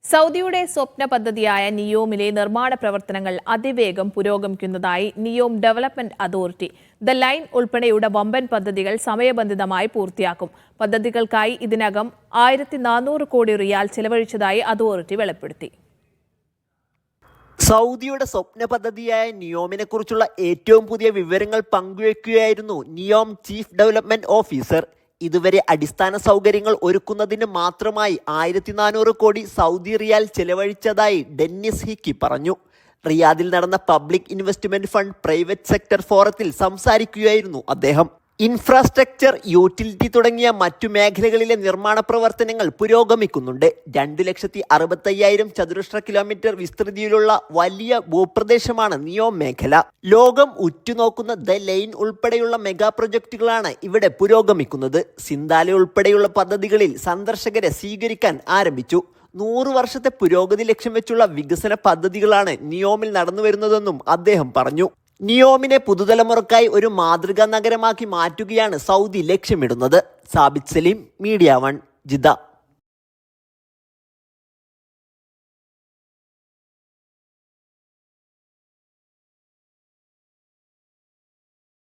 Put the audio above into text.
സൗദിയുടെ സ്വപ്ന പദ്ധതിയായ നിയോമിലെ നിർമ്മാണ പ്രവർത്തനങ്ങൾ അതിവേഗം പുരോഗമിക്കുന്നതായി Neom development authority. The line ഉൾപ്പെടെയുള്ള വമ്പൻ പദ്ധതികൾ സമയബന്ധിതമായി പൂർത്തിയാക്കും. പദ്ധതികൾക്കായി ഇതിനകം 1400 കോടി റിയാൽ ചെലവഴിച്ചതായി അതോറിറ്റി വെളിപ്പെടുത്തി. സൗദിയുടെ സ്വപ്ന പദ്ധതിയായ നിയോമിനെ കുറിച്ചുള്ള ഏറ്റവും പുതിയ വിവരങ്ങൾ പങ്കുവയ്ക്കുകയായിരുന്നു നിയോം ചീഫ് ഡെവലപ്മെന്റ് ഓഫീസർ. ഇതുവരെ അടിസ്ഥാന സൗകര്യങ്ങൾ ഒരുക്കുന്നതിന് മാത്രമായി 1400 കോടി സൗദി റിയാൽ ചെലവഴിച്ചതായി ഡെന്നിസ് ഹിക്കി പറഞ്ഞു. റിയാദിൽ നടന്ന public investment fund private sector ഫോറത്തിൽ സംസാരിക്കുകയായിരുന്നു അദ്ദേഹം. ഇൻഫ്രാസ്ട്രക്ചർ, യൂട്ടിലിറ്റി തുടങ്ങിയ മറ്റു മേഖലകളിലെ നിർമ്മാണ പ്രവർത്തനങ്ങൾ പുരോഗമിക്കുന്നുണ്ട്. 2,65,000 ചതുരശ്ര കിലോമീറ്റർ വിസ്തൃതിയിലുള്ള വലിയ ഭൂപ്രദേശമാണ് നിയോം മേഖല. ലോകം ഉറ്റുനോക്കുന്ന ദ ലൈൻ ഉൾപ്പെടെയുള്ള മെഗാ പ്രൊജക്ടുകളാണ് ഇവിടെ പുരോഗമിക്കുന്നത്. സിന്താല ഉൾപ്പെടെയുള്ള പദ്ധതികളിൽ സന്ദർശകരെ സ്വീകരിക്കാൻ ആരംഭിച്ചു. 100 വർഷത്തെ പുരോഗതി ലക്ഷ്യം വെച്ചുള്ള വികസന പദ്ധതികളാണ് നിയോമിൽ നടന്നുവരുന്നതെന്നും അദ്ദേഹം പറഞ്ഞു. നിയോമിനെ പുതുതലമുറക്കായി ഒരു മാതൃകാ നഗരമാക്കി മാറ്റുകയാണ് സൗദി ലക്ഷ്യമിടുന്നത്. Sabith Saleem, media 1, Jeddah.